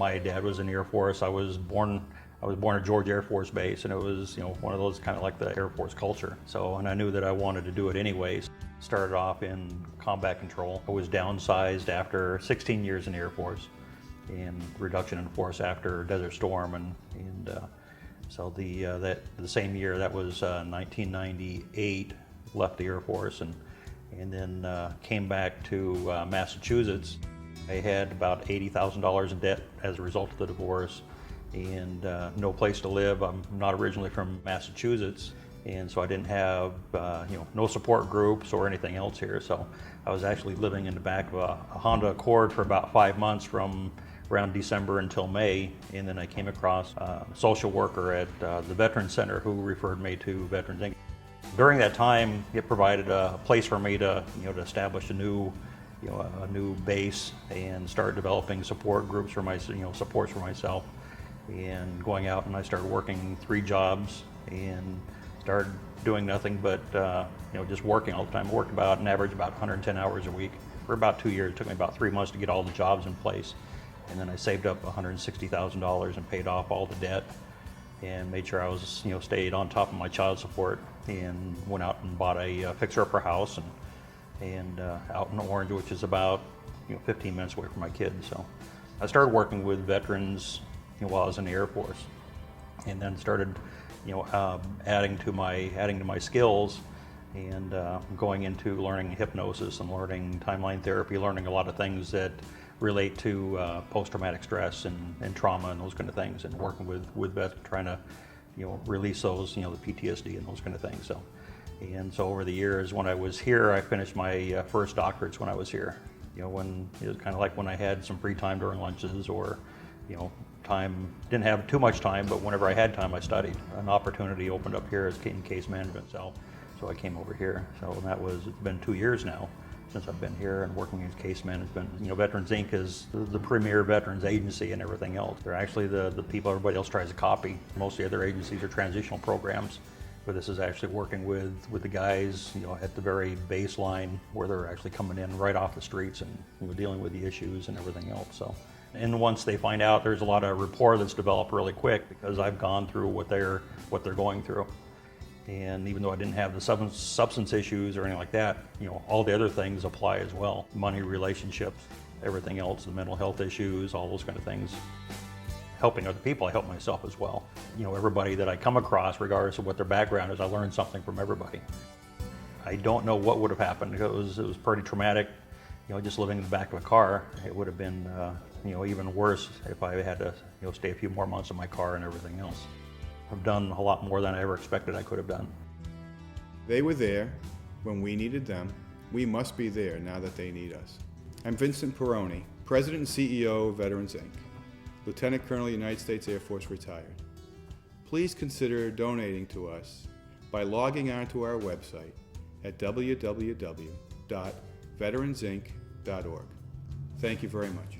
My dad was in the Air Force. I was born at George Air Force Base, and it was, one of those kind of like the Air Force culture. So, and I knew that I wanted to do it anyways. Started off in combat control. I was downsized after 16 years in the Air Force, and reduction in force after Desert Storm, and so the same year, that was 1998, left the Air Force, and then came back to Massachusetts. I had about $80,000 in debt as a result of the divorce, and no place to live. I'm not originally from Massachusetts, and so I didn't have no support groups or anything else here. So I was actually living in the back of a Honda Accord for about 5 months, from around December until May, and then I came across a social worker at the Veterans Center who referred me to Veterans Inc. During that time, it provided a place for me to to establish a new base and start developing support groups for my supports for myself, and going out, and I started working 3 jobs and started doing nothing but just working all the time. I worked about an average about 110 hours a week for about 2 years. It took me about 3 months to get all the jobs in place, and then I saved up $160,000 and paid off all the debt, and made sure I was stayed on top of my child support, and went out and bought a fixer-upper house and out in Orange, which is about 15 minutes away from my kids. So I started working with veterans while I was in the Air Force, and then started adding to my skills, and going into learning hypnosis and learning timeline therapy, learning a lot of things that relate to post-traumatic stress and trauma and those kind of things, and working with vets, trying to release those, the PTSD and those kind of things. So over the years, when I was here, I finished my first doctorates when I was here. When it was kind of like when I had some free time during lunches, or didn't have too much time, but whenever I had time, I studied. An opportunity opened up here in case management, so I came over here. So it's been 2 years now since I've been here and working in case management. Veterans Inc. is the premier veterans agency and everything else. They're actually the people everybody else tries to copy. Most of the other agencies are transitional programs, but this is actually working with the guys, at the very baseline, where they're actually coming in right off the streets and dealing with the issues and everything else. So, and once they find out, there's a lot of rapport that's developed really quick, because I've gone through what they're going through. And even though I didn't have the substance issues or anything like that, all the other things apply as well. Money, relationships, everything else, the mental health issues, all those kind of things. Helping other people, I help myself as well. Everybody that I come across, regardless of what their background is, I learn something from everybody. I don't know what would have happened. It was pretty traumatic. Just living in the back of a car, it would have been even worse if I had to stay a few more months in my car and everything else. I've done a lot more than I ever expected I could have done. They were there when we needed them. We must be there now that they need us. I'm Vincent Peroni, President and CEO of Veterans Inc., Lieutenant Colonel, United States Air Force, retired. Please consider donating to us by logging onto our website at www.veteransinc.org. Thank you very much.